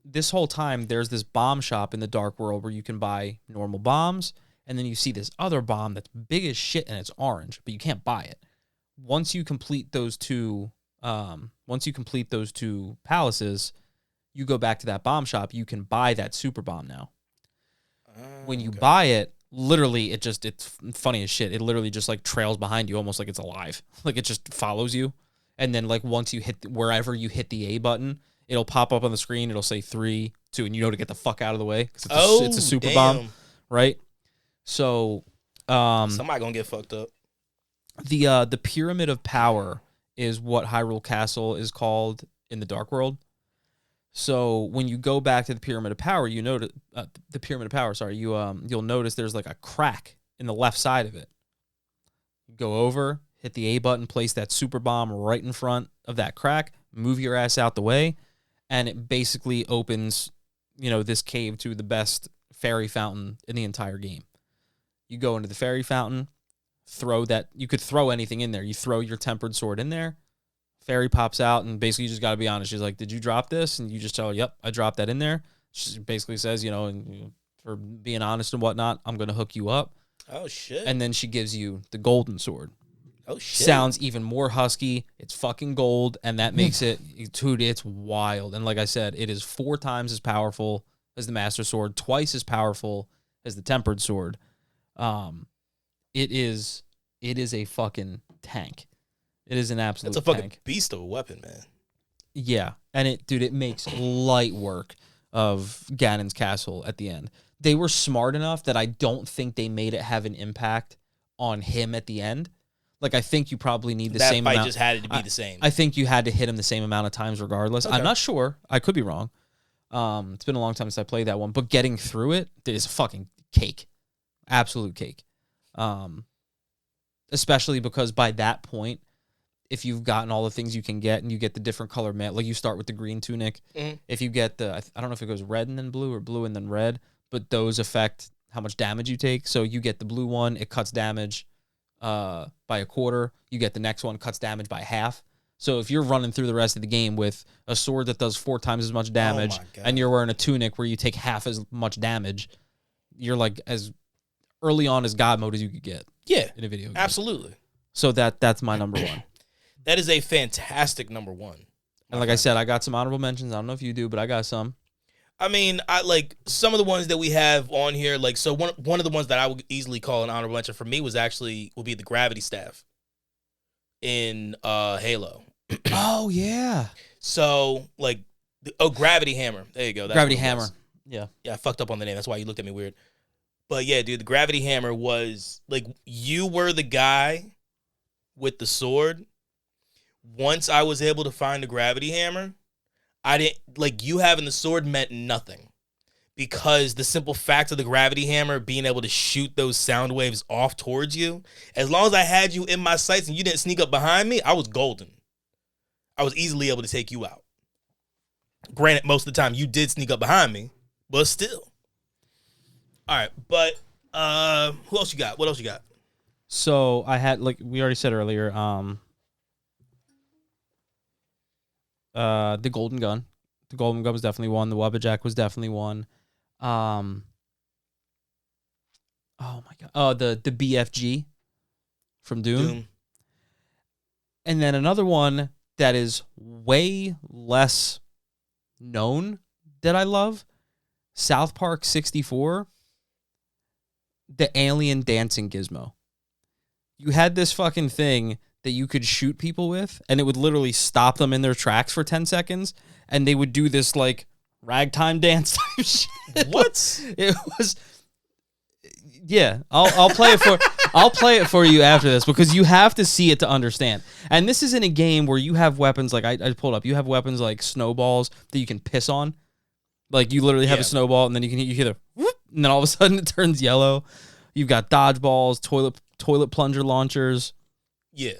this whole time, there's this bomb shop in the Dark World where you can buy normal bombs, and then you see this other bomb that's big as shit and it's orange, but you can't buy it. Once you complete those two palaces, you go back to that bomb shop, you can buy that super bomb now. When you buy it, literally it's funny as shit. It literally just like trails behind you almost like it's alive. Like it just follows you. And then like once you hit wherever you hit the A button, it'll pop up on the screen. It'll say 3, 2, and you know to get the fuck out of the way because it's a super bomb, right? So somebody gonna get fucked up. The Pyramid of Power is what Hyrule Castle is called in the Dark World. So when you go back to the Pyramid of Power, you notice you'll notice there's like a crack in the left side of it. You go over, hit the A button, place that super bomb right in front of that crack, move your ass out the way, and it basically opens, this cave to the best fairy fountain in the entire game. You go into the fairy fountain, you could throw anything in there. You throw your tempered sword in there, fairy pops out, and basically you just got to be honest. She's like, did you drop this? And you just tell her, yep, I dropped that in there. She basically says, for being honest and whatnot, I'm going to hook you up. Oh, shit. And then she gives you the golden sword. Oh shit! sounds even more husky. It's fucking gold, and that makes it, dude, it's wild. And like I said, it is 4 times as powerful as the Master Sword, twice as powerful as the Tempered Sword. It is a fucking tank. It is an absolute It's a fucking tank. beast of a weapon, man. Yeah, and it makes light work of Ganon's castle at the end. They were smart enough that I don't think they made it have an impact on him at the end. Like, I think you probably need the That same fight amount. just had it to be the same. I think you had to hit him the same amount of times regardless. Okay. I'm not sure. I could be wrong. It's been a long time since I played that one, but getting through it is a fucking cake. Absolute cake. Especially because by that point, if you've gotten all the things you can get and you get the different color like you start with the green tunic, if you get I don't know if it goes red and then blue or blue and then red, but those affect how much damage you take. So you get the blue one, it cuts damage by a quarter. You get the next one, cuts damage by half. So if you're running through the rest of the game with a sword that does 4 times as much damage and you're wearing a tunic where you take half as much damage, you're like as early on as God mode as you could get. Yeah, in a video game. Absolutely. So that's my number one. That is a fantastic number one. And like I said, I got some honorable mentions. I don't know if you do, but I got some. I mean, I like some of the ones that we have on here. Like, so one of the ones that I would easily call an honorable mention for me would be the gravity staff in Halo. Oh yeah. So like, gravity hammer. There you go. That's Gravity what it hammer. was. Yeah. Yeah, I fucked up on the name. That's why you looked at me weird. But yeah, dude, the gravity hammer was like, you were the guy with the sword. Once I was able to find the gravity hammer, I didn't like, you having the sword meant nothing, because the simple fact of the gravity hammer being able to shoot those sound waves off towards you, as long as I had you in my sights and you didn't sneak up behind me, I was golden. I was easily able to take you out. Granted, most of the time you did sneak up behind me, but still. All right, but who else you got? What else you got? So I had, like we already said earlier, the golden gun. The golden gun was definitely one. The Wubbajack was definitely one. Oh my god. Oh, the BFG from Doom. And then another one that is way less known that I love, South Park 64, the alien dancing gizmo. You had this fucking thing that you could shoot people with, and it would literally stop them in their tracks for 10 seconds, and they would do this, like, ragtime dance type shit. What? It was... Yeah, I'll play it for I'll play it for you after this, because you have to see it to understand. And this is in a game where you have weapons, like I pulled up, you have weapons like snowballs that you can piss on. Like, you literally have a snowball, and then you hear the whoop, and then all of a sudden it turns yellow. You've got dodgeballs, toilet plunger launchers. Yeah.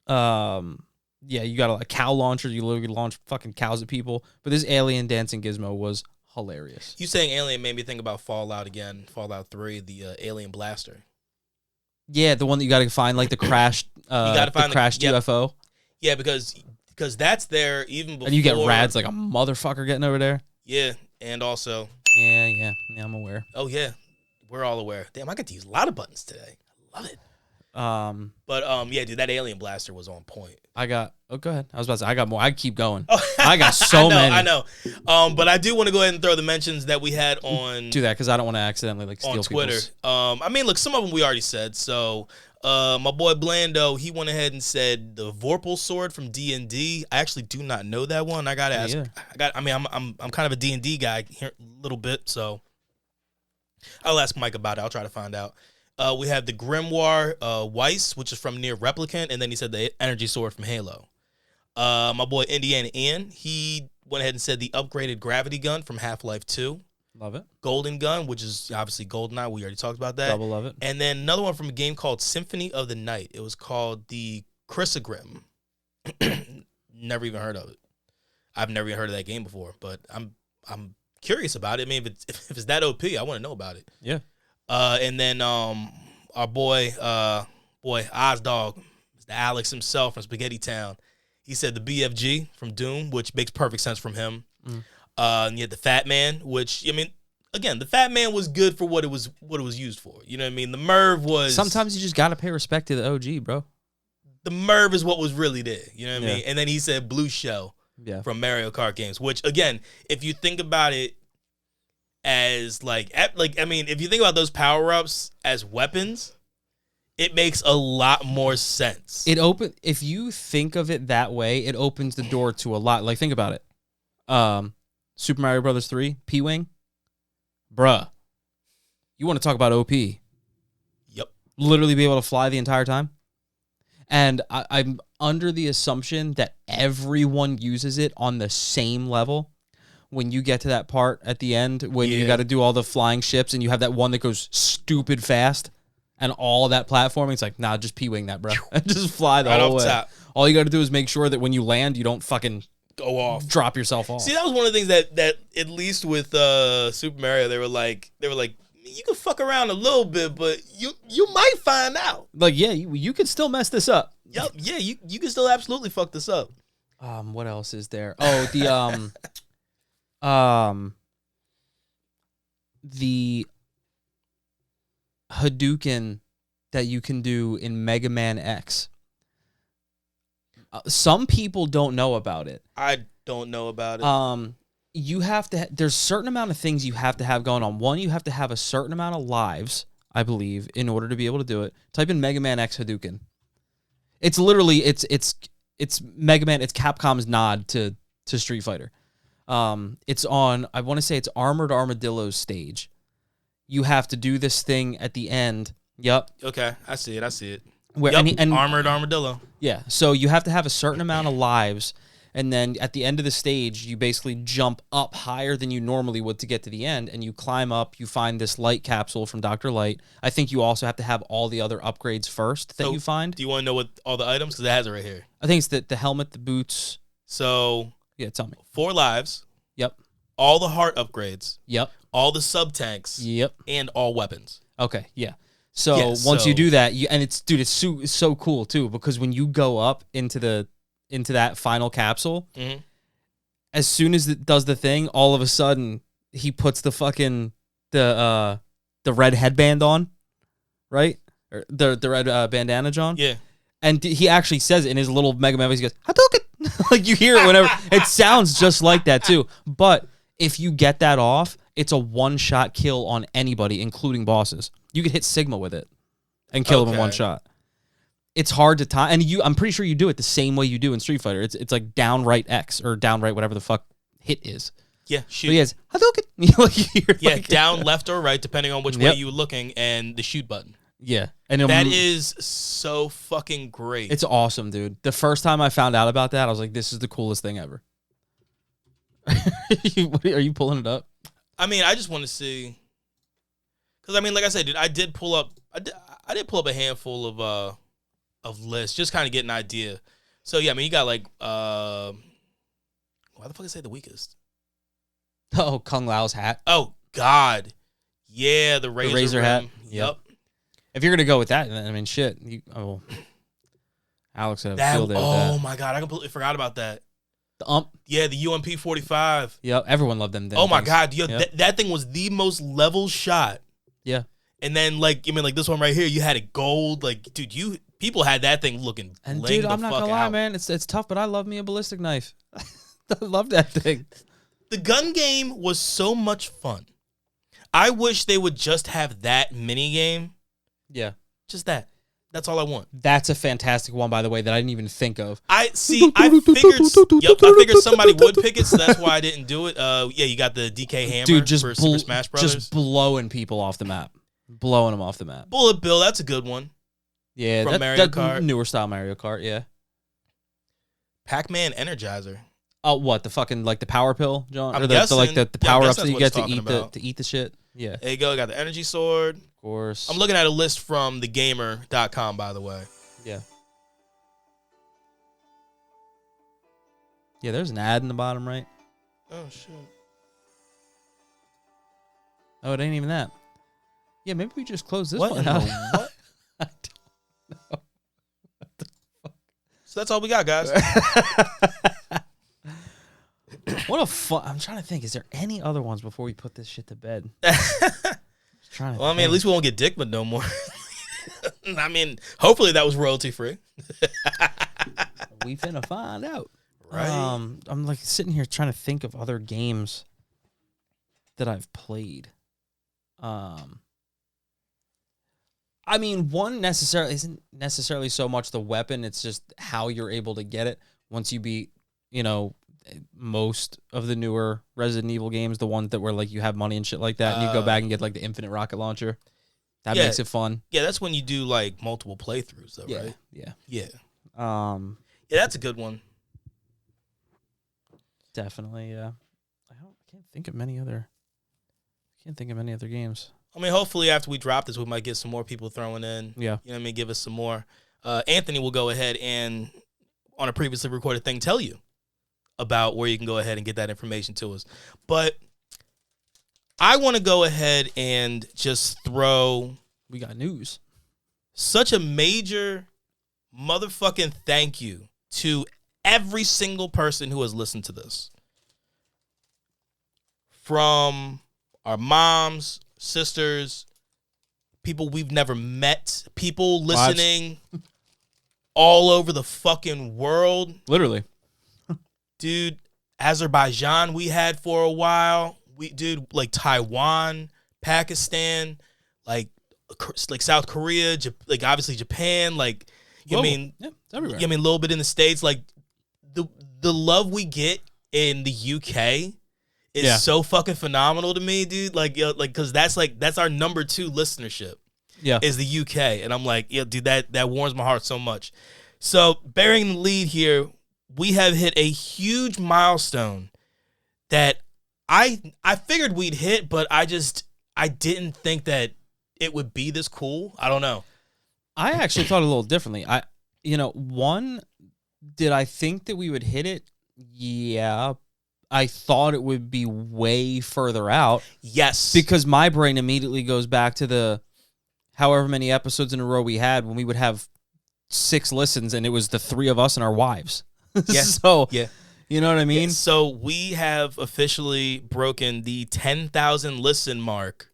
Yeah, you got a cow launcher. You literally launch fucking cows at people. But this alien dancing gizmo was hilarious. You saying alien made me think about Fallout again. Fallout 3, the alien blaster. Yeah, the one that you got to find, like the crashed, you gotta find the crashed UFO. Yeah, because that's there even before. And you get rads like a motherfucker getting over there. Yeah, and also. Yeah, I'm aware. Oh yeah, we're all aware. Damn, I got to use a lot of buttons today. I love it. But yeah, dude, that alien blaster was on point. Go ahead. I was about to say, I got more. I keep going. Oh. I got so many. I know. But I do want to go ahead and throw the mentions that we had on. Do that, because I don't want to accidentally steal on Twitter. people's. I mean, look, some of them we already said. So, my boy Blando, he went ahead and said the Vorpal sword from D&D. I actually do not know that one. I gotta ask. I'm kind of a D&D guy here a little bit, so I'll ask Mike about it. I'll try to find out. We have the Grimoire Weiss, which is from Near Replicant, and then he said the energy sword from Halo. My boy Indiana Ian, he went ahead and said the upgraded gravity gun from Half-Life 2. Love it. Golden gun, which is obviously GoldenEye. We already talked about that. Double love it. And then another one from a game called Symphony of the Night. It was called the Chrysogrim. Never even heard of it. I've never even heard of that game before, but I'm curious about it. I mean, if it's that OP, I want to know about it. Yeah. And then our boy Ozdog, the Alex himself from Spaghetti Town, he said the BFG from Doom, which makes perfect sense from him. And you had the Fat Man, which, I mean, again, the Fat Man was good for what it was used for. You know what I mean? The Merv was. Sometimes you just gotta pay respect to the OG, bro. the Merv is what was really there. You know what I Yeah. mean? And then he said Blue Shell Yeah. from Mario Kart games, which again, if you think about it as if you think about those power-ups as weapons, it makes a lot more sense. If you think of it that way, it opens the door to a lot. Like, think about it. Super Mario Brothers 3, P-Wing. Bruh. You want to talk about OP. Yep. Literally be able to fly the entire time. And I'm under the assumption that everyone uses it on the same level. When you get to that part at the end, when you got to do all the flying ships and you have that one that goes stupid fast and all that platforming, it's like, nah, just P-Wing that, bro. Just fly the whole way. Top. All you got to do is make sure that when you land, you don't fucking Go off. drop yourself off. See, that was one of the things that at least with Super Mario, they were like, you can fuck around a little bit, but you might find out. Like, yeah, you could still mess this up. Yep, yeah, you can still absolutely fuck this up. What else is there? Oh, the Hadouken that you can do in Mega Man X. Some people don't know about it. I don't know about it. You have to. There's a certain amount of things you have to have going on. One, you have to have a certain amount of lives, I believe, in order to be able to do it. Type in Mega Man X Hadouken. It's literally it's Mega Man. It's Capcom's nod to Street Fighter. It's on. I want to say it's Armored Armadillo's stage. You have to do this thing at the end. Yep. Okay, I see it. Where Yep, and Armored Armadillo. yeah, so you have to have a certain amount of lives, and then at the end of the stage, you basically jump up higher than you normally would to get to the end, and you climb up, you find this light capsule from Dr. Light. I think you also have to have all the other upgrades first that you find. Do you want to know what all the items? Because it has it right here. I think it's the helmet, the boots. So, Yeah, tell me. 4 lives, Yep. all the heart upgrades, Yep. all the sub-tanks, Yep. and all weapons. Okay, yeah. So Yeah, once you so- do that, it's so cool too, because when you go up into that final capsule, Mhm. as soon as it does the thing, all of a sudden he puts the fucking the red headband on, right? Or the red bandana on. Yeah. And he actually says it in his little Mega Man voice. He goes, Hadouken! Like, you hear it whenever. It sounds just like that too. But if you get that off, it's a one-shot kill on anybody, including bosses. You could hit Sigma with it and kill him in one Okay. shot. It's hard to time, and I'm pretty sure you do it the same way you do in Street Fighter. It's like downright X or downright whatever the fuck hit is. Yeah, So shoot. he has Hadouken. Like, you hear, Yeah, like- down, left, or right, depending on which way Yep. you were looking, and the shoot button. Yeah, and That is so fucking great. it's awesome, dude. The first time I found out about that, I was like, "This is the coolest thing ever." Are you pulling it up? I mean, I just want to see, because I mean, like I said, dude, I did pull up a handful of lists, just kind of get an idea. So yeah, I mean, you got like, why the fuck is that the weakest? Oh, Kung Lao's hat. Oh God, yeah, the razor hat. rim. Yep. If you're gonna go with that, then, I mean, shit. Alex had a That, field day with oh that. my God, I completely forgot about that. The Yeah, the UMP 45. Yep, everyone loved them. Oh my things. God, yo, Yep. that thing was the most level shot. Yeah. And then like this one right here, you had it gold. Like, dude, people had that thing looking. And bling dude, the I'm not fuck gonna lie, out. man. It's tough, but I love me a ballistic knife. I love that thing. The gun game was so much fun. I wish they would just have that mini game. Yeah. Just that. That's all I want. That's a fantastic one, by the way, that I didn't even think of. I figured somebody would pick it, so that's why I didn't do it. Yeah, you got the DK Hammer Dude, just for Super Smash Brothers. just blowing people off the map. Blowing them off the map. Bullet Bill, that's a good one. Yeah, From that Mario that Kart. newer style Mario Kart, yeah. Pac-Man Energizer. Oh, what, the fucking, like, the power pill, John? I'm Or the guessing- the yeah, power I'm ups that guessing you that's get what to it's eat talking to eat the shit? Yeah, of There you go. Got the Energy Sword. course. I'm looking at a list from thegamer.com, by the way. Yeah. Yeah, there's an ad in the bottom right. Oh, shit. Oh, it ain't even that. Yeah, maybe we just close this What one in out. the what? I don't know. So that's all we got, guys. What a fun. I'm trying to think. Is there any other ones before we put this shit to bed? Just trying to Well, I mean, at think. least we won't get Dickman no more. I mean, hopefully that was royalty free. We finna find out. Right. I'm like sitting here trying to think of other games that I've played. I mean, one isn't necessarily so much the weapon, it's just how you're able to get it once you beat, most of the newer Resident Evil games, the ones that were like you have money and shit like that, and you go back and get like the infinite rocket launcher. That makes it fun. Yeah, that's when you do like multiple playthroughs though, right? Yeah. Yeah. Yeah, that's a good one. Definitely, yeah. I can't think of many other games. I mean, hopefully after we drop this, we might get some more people throwing in. Yeah. You know what I mean? Give us some more. Anthony will go ahead and, on a previously recorded thing, tell you about where you can go ahead and get that information to us. But I want to go ahead and just throw... We got news. Such a major motherfucking thank you to every single person who has listened to this. From our moms, sisters, people we've never met, people listening all over the fucking world. Literally. Dude, Azerbaijan we had for a while. Like Taiwan, Pakistan, like South Korea, like obviously Japan, like yeah, it's everywhere. I mean a little bit in the States. Like the love we get in the UK is so fucking phenomenal to me, dude. Like because that's our number 2 listenership. Yeah, is the UK, and I'm like, yeah, dude, that warms my heart so much. So bearing the lead here, we have hit a huge milestone that I figured we'd hit, but I didn't think that it would be this cool. I don't know. I actually thought a little differently. Did I think that we would hit it? Yeah. I thought it would be way further out. Yes. Because my brain immediately goes back to the however many episodes in a row we had when we would have 6 listens and it was the 3 of us and our wives. Yeah. So, yeah. You know what I mean? Yeah. So we have officially broken the 10,000 listen mark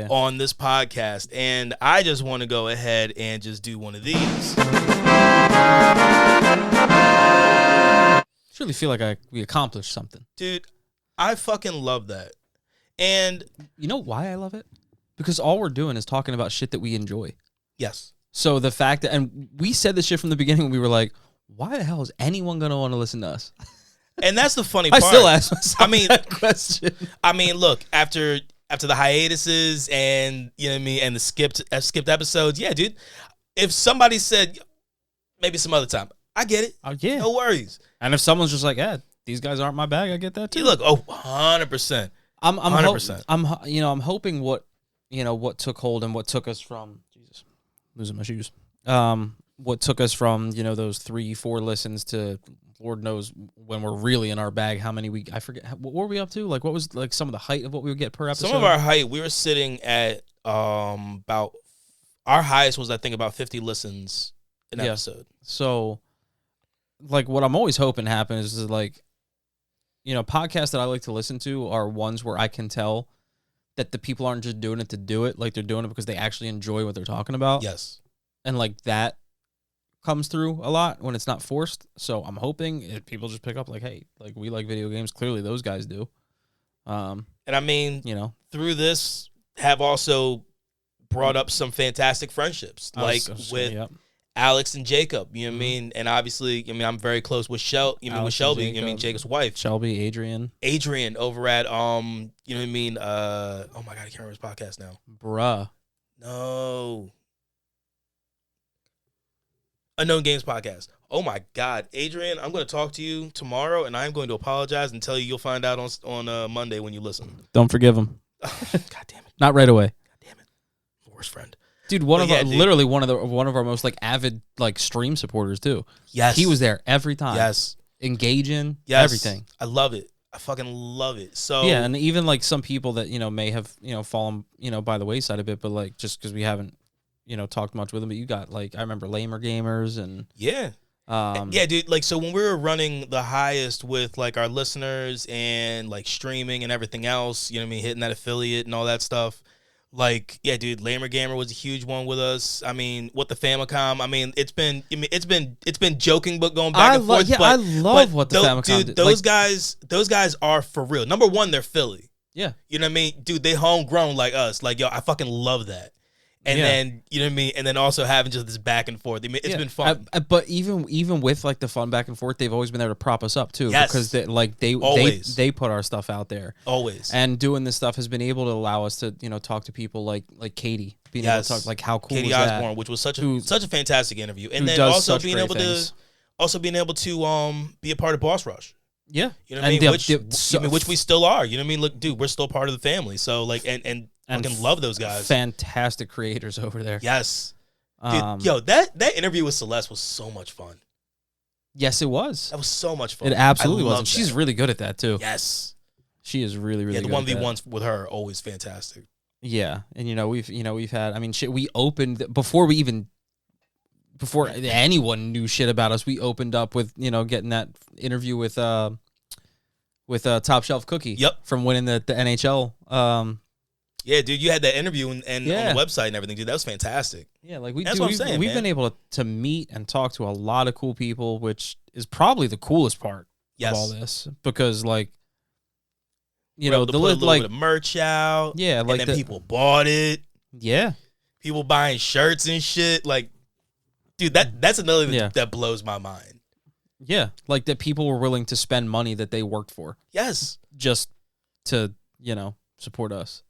on this podcast. And I just want to go ahead and just do one of these. I really feel like we accomplished something. Dude, I fucking love that. And you know why I love it? Because all we're doing is talking about shit that we enjoy. Yes. So the fact that, and we said this shit from the beginning when we were like, why the hell is anyone going to want to listen to us? And that's the funny part. I still ask myself that question. I mean, look, after the hiatuses and, you know what I mean, and the skipped episodes, yeah, dude, if somebody said maybe some other time, I get it. Yeah. No worries. And if someone's just like, these guys aren't my bag, I get that too. You look, 100%. I'm 100%. I'm hoping what took hold and what took us from losing my shoes. What took us from, those 3-4 listens to Lord knows when we're really in our bag, how many I forget, what were we up to? Like, what was like some of the height of what we would get per episode? Some of our height, we were sitting at about, our highest was, I think, about 50 listens an episode. So, like, what I'm always hoping happens is, like, podcasts that I like to listen to are ones where I can tell that the people aren't just doing it to do it. Like, they're doing it because they actually enjoy what they're talking about. Yes. And, like, that comes through a lot when it's not forced. So I'm hoping people just pick up like, hey, like, we like video games. Clearly those guys do. And I mean, through this have also brought up some fantastic friendships, with Alex and Jacob, you know what I mean? And obviously, I'm very close with Shelby, Jacob's wife. Shelby, Adrian over at, you know what I mean? Oh my God, I can't remember his podcast now. Bruh. No. Unknown Games Podcast. Oh my God, Adrian, I'm going to talk to you tomorrow, and I'm going to apologize and tell you you'll find out on Monday when you listen. Don't forgive him. God damn it. Not right away. God damn it. Worst friend. Dude, literally one of our most like avid like stream supporters too. Yes. He was there every time. Yes. Engaging. Yes. Everything. I love it. I fucking love it. So yeah, and even like some people that may have fallen by the wayside a bit, but like just because we haven't talked much with them. But you got like I remember Lamer Gamers and yeah, dude. Like so when we were running the highest with like our listeners and like streaming and everything else, hitting that affiliate and all that stuff. Like, yeah, dude, Lamer Gamer was a huge one with us. I mean, what the Famicom. I mean, it's been joking, but going back and forth. I love what the Famicom dude, did. those guys are for real. Number one, they're Philly. Yeah. You know what I mean? Dude, they homegrown like us. Like, yo, I fucking love that. And then, you know what I mean? And then also having just this back and forth. I mean, it's been fun. But even with like the fun back and forth, they've always been there to prop us up too. Yes. Because they put our stuff out there. Always. And doing this stuff has been able to allow us to, talk to people like Katie. Being able to talk like how cool Katie was Osborne, that? which was such a fantastic interview. And then does also such being great able things. to be a part of Boss Rush. Yeah. You know what I mean? Which we still are. You know what I mean? Look, dude, we're still part of the family. So like and fucking love those guys. Fantastic creators over there. Yes. Dude, yo, that interview with Celeste was so much fun. Yes, it was. That was so much fun. It absolutely was. I And she's really good at that too. Yes. She is really, really good. The 1v1s with her are always fantastic. Yeah. And we've had, I mean, shit, we opened before anyone knew shit about us, we opened up with, getting that interview with Top Shelf Cookie. Yep. From winning the NHL. Yeah, dude, you had that interview and on Yeah. the website and everything, dude. That was fantastic. Yeah, like That's what I'm saying, we've man. been able to meet and talk to a lot of cool people, which is probably the coolest part Yes. of all this, because like, We're able to the put a little like bit of merch out. yeah, like and then people bought it. yeah, People buying shirts and shit. Like, dude, that's another thing Yeah. that blows my mind. yeah, like that people were willing to spend money that they worked for Yes. just to support us.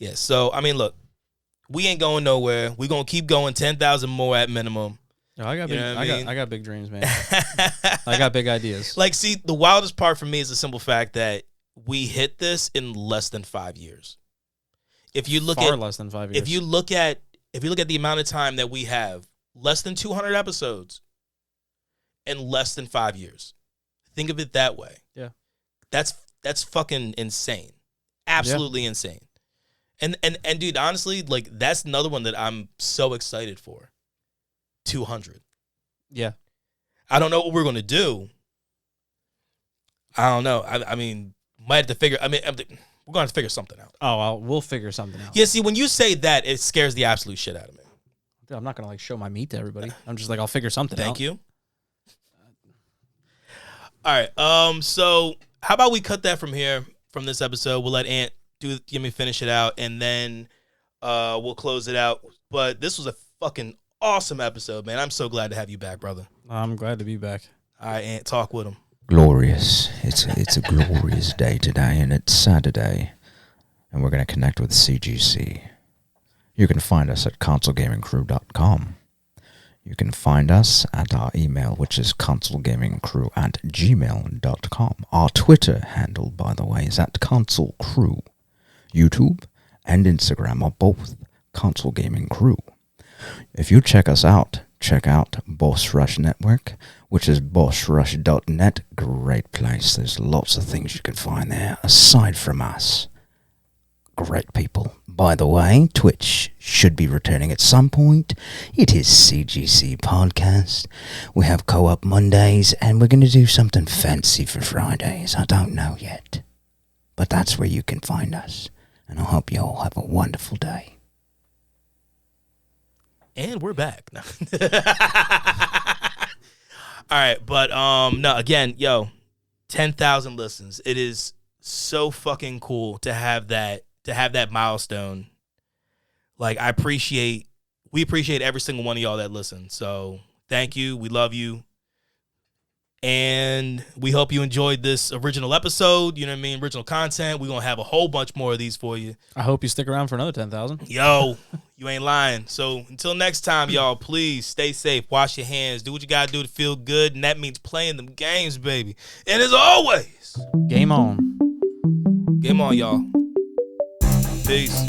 Yeah. So I mean, look, we ain't going nowhere. We gonna keep going 10,000 more at minimum. No, I got You big, know what I mean? I got big dreams, man. I got big ideas. Like, see, the wildest part for me is the simple fact that we hit this in less than 5 years. If you look Far at less than 5 years. if you look at the amount of time that we have, less than 200 episodes in less than 5 years. Think of it that way. Yeah. That's fucking insane. Absolutely insane. And dude, honestly, like that's another one that I'm so excited for. 200. Yeah. I don't know what we're going to do. I don't know. I mean, might have to figure we're going to have to figure something out. Oh, well, we'll figure something out. Yeah, see, when you say that, it scares the absolute shit out of me. Dude, I'm not gonna like show my meat to everybody. I'm just like, I'll figure something out. Thank you. All right. So how about we cut that from here, from this episode? We'll let Ant finish it out, and then we'll close it out. But this was a fucking awesome episode, man. I'm so glad to have you back, brother. I'm glad to be back. All right, Ant, talk with him. Glorious. It's a glorious day today, and it's Saturday, and we're going to connect with CGC. You can find us at consolegamingcrew.com. You can find us at our email, which is consolegamingcrew@gmail.com. Our Twitter handle, by the way, is at consolecrew. YouTube and Instagram are both Console Gaming Crew. If you check us out, check out Boss Rush Network, which is bossrush.net. Great place. There's lots of things you can find there aside from us. Great people. By the way, Twitch should be returning at some point. It is CGC Podcast. We have Co-op Mondays, and we're going to do something fancy for Fridays. I don't know yet. But that's where you can find us. And I hope you all have a wonderful day. And we're back. No. All right, but no, again, 10,000 listens. It is so fucking cool to have that milestone. Like, we appreciate every single one of y'all that listen. So thank you. We love you. And we hope you enjoyed this original episode. You know what I mean? Original content. We're going to have a whole bunch more of these for you. I hope you stick around for another 10,000. Yo, you ain't lying. So until next time, y'all, please stay safe. Wash your hands. Do what you got to do to feel good. And that means playing them games, baby. And as always, Game on. game on, y'all. Peace.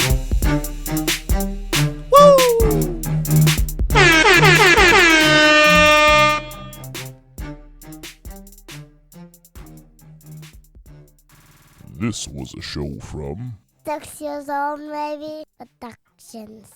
This was a show from 6 years old, maybe. Productions.